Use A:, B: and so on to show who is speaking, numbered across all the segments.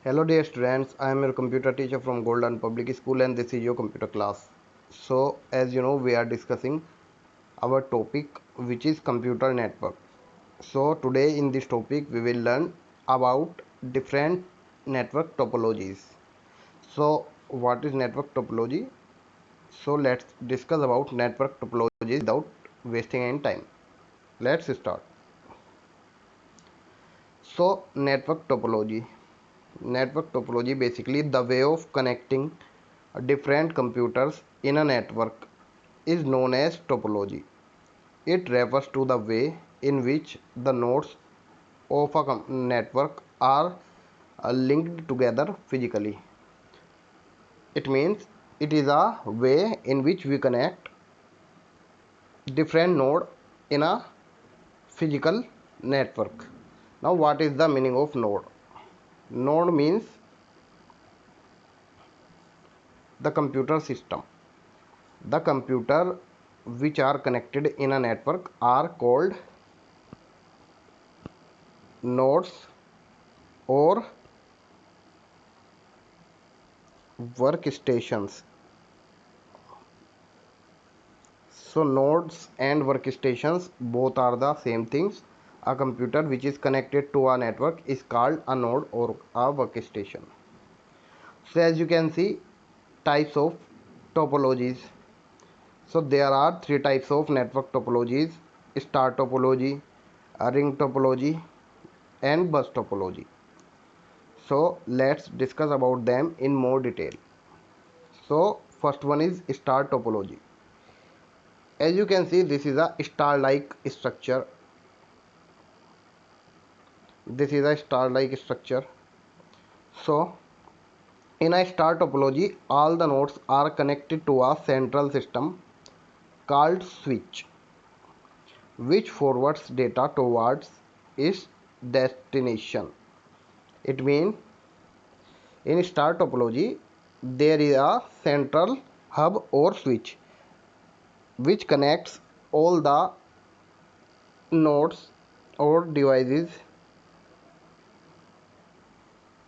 A: Hello dear students, I am your computer teacher from Golden Public School and this is your computer class. So as you know we are discussing our topic which is computer network. So today in this topic we will learn about different network topologies. So what is network topology? So let's discuss about network topologies without wasting any time. Let's start. So network topology. Network topology basically the way of connecting different computers in a network is known as topology. It refers to the way in which the nodes of a network are linked together physically. It means it is a way in which we connect different nodes in a physical network. Now what is the meaning of node? Node means the computer system. The computer which are connected in a network are called nodes or workstations. So nodes and workstations both are the same things. A computer which is connected to a network is called a node or a workstation. So as you can see, types of topologies. So there are three types of network topologies: star topology, a ring topology, and bus topology. So let's discuss about them in more detail. So first one is star topology. As you can see, this is a star like structure. This is a star like structure. So in a star topology, all the nodes are connected to a central system called switch, which forwards data towards its destination. It means in star topology there is a central hub or switch which connects all the nodes or devices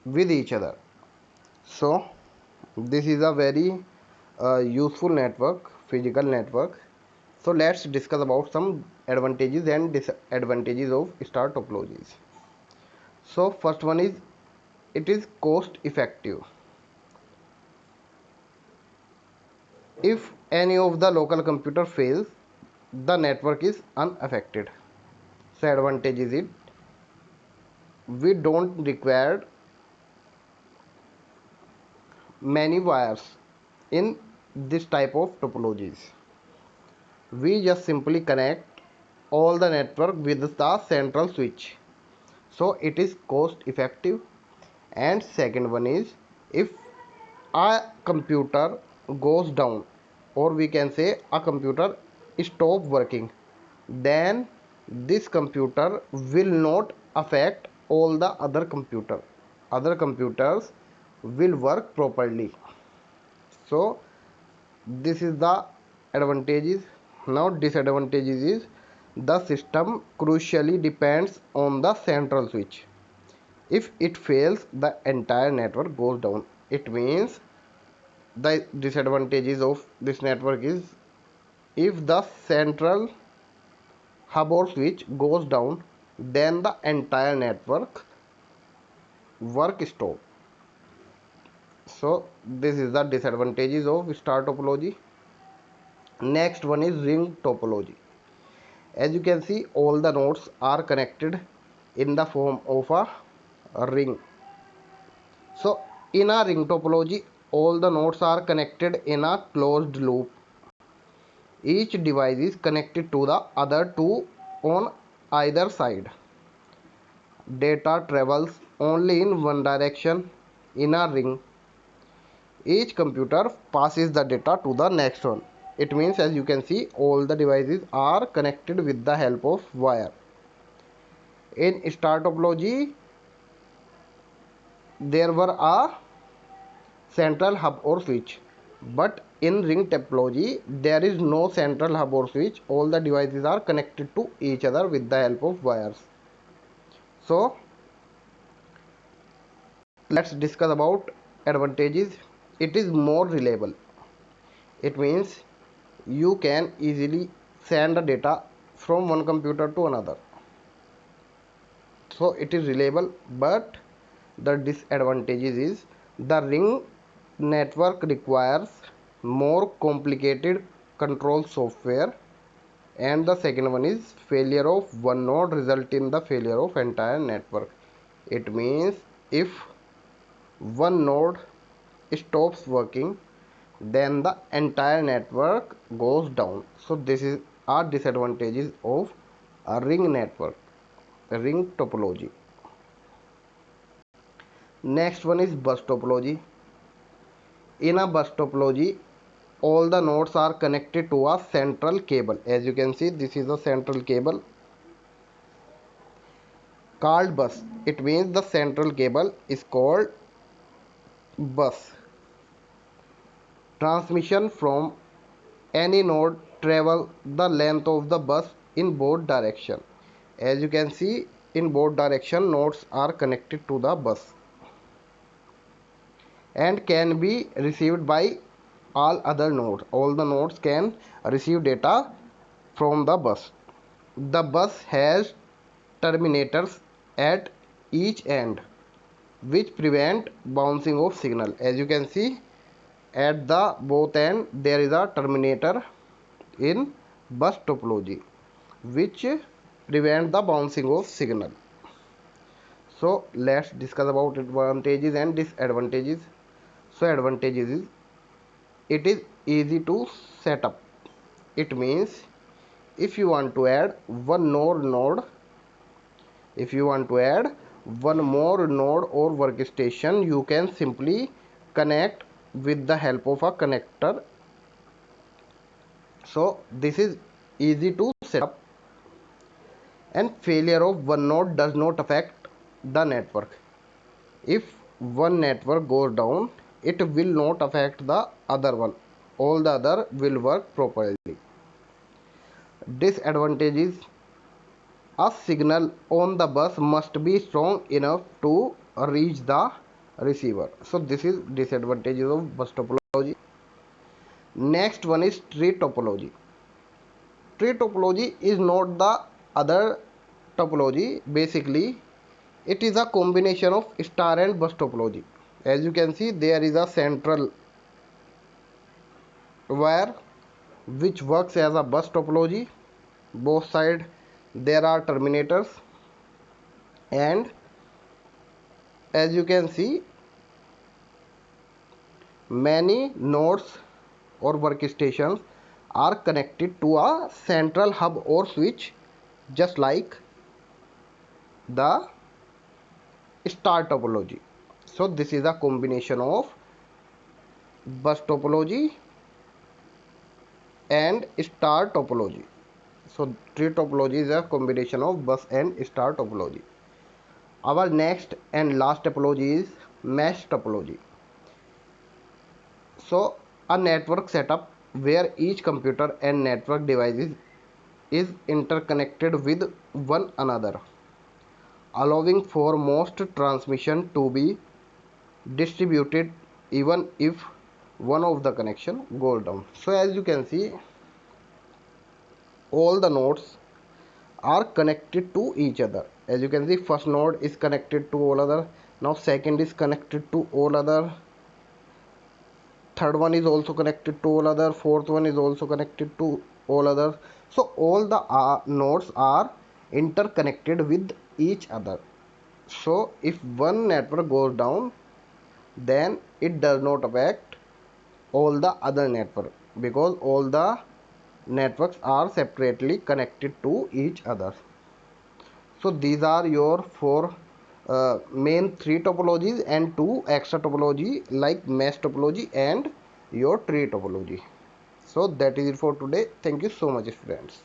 A: with each other. So this is a very useful network, physical network. So let's discuss about some advantages and disadvantages of star topologies. So first one is it is cost effective. If any of the local computer fails, the network is unaffected. So advantage is it we don't require many wires in this type of topologies. We just simply connect all the network with the central switch, so it is cost effective. And second one is if a computer goes down, or we can say a computer stop working, then this computer will not affect all the other computers will work properly. So this is the advantages. Now disadvantages is the system crucially depends on the central switch. If it fails, the entire network goes down. It means the disadvantages of this network is if the central hub or switch goes down, then the entire network work stop. So this is the disadvantages of star topology. Next one is ring topology. As you can see, all the nodes are connected in the form of a ring. So in a ring topology, all the nodes are connected in a closed loop. Each device is connected to the other two on either side. Data travels only in one direction in a ring. Each computer passes the data to the next one. It means as you can see, all the devices are connected with the help of wire. In star topology, there were a central hub or switch, but in ring topology there is no central hub or switch. All the devices are connected to each other with the help of wires. So let's discuss about advantages. It is more reliable. It means you can easily send the data from one computer to another, so it is reliable. But the disadvantages is the ring network requires more complicated control software, and the second one is failure of one node result in the failure of entire network. It means if one node stops working, then the entire network goes down. So this is our disadvantages of a ring network, a ring topology. Next one is bus topology. In a bus topology, all the nodes are connected to a central cable. As you can see, this is a central cable called bus. It means the central cable is called bus. Transmission from any node travel the length of the bus in both direction. As you can see, in both direction nodes are connected to the bus and can be received by all other nodes. All the nodes can receive data from the bus. The bus has terminators at each end which prevent bouncing of signal. As you can see, at the both end there is a terminator in bus topology which prevent the bouncing of signal. So let's discuss about advantages and disadvantages. So advantages is it is easy to set up. It means if you want to add one more node, if you want to add one more node or workstation, you can simply connect with the help of a connector. So this is easy to set up, and failure of one node does not affect the network. If one network goes down, it will not affect the other one. All the other will work properly. Disadvantages: a signal on the bus must be strong enough to reach the receiver. So this is disadvantages of bus topology. Next one is tree topology. Tree topology is not the other topology. Basically, it is a combination of star and bus topology. As you can see, there is a central wire which works as a bus topology. Both sides there are terminators, and as you can see, many nodes or workstations are connected to a central hub or switch, just like the star topology. So this is a combination of bus topology and star topology. So tree topology is a combination of bus and star topology. Our next and last topology is mesh topology. So a network setup where each computer and network devices is interconnected with one another, allowing for most transmission to be distributed even if one of the connection goes down. So as you can see, all the nodes are connected to each other. As you can see, first node is connected to all other, now second is connected to all other, third one is also connected to all other, fourth one is also connected to all others. So all the nodes are interconnected with each other. So if one network goes down, then it does not affect all the other network, because all the networks are separately connected to each other. So these are your four main three topologies and two extra topology like mesh topology and your tree topology. So that is it for today. Thank you so much, friends.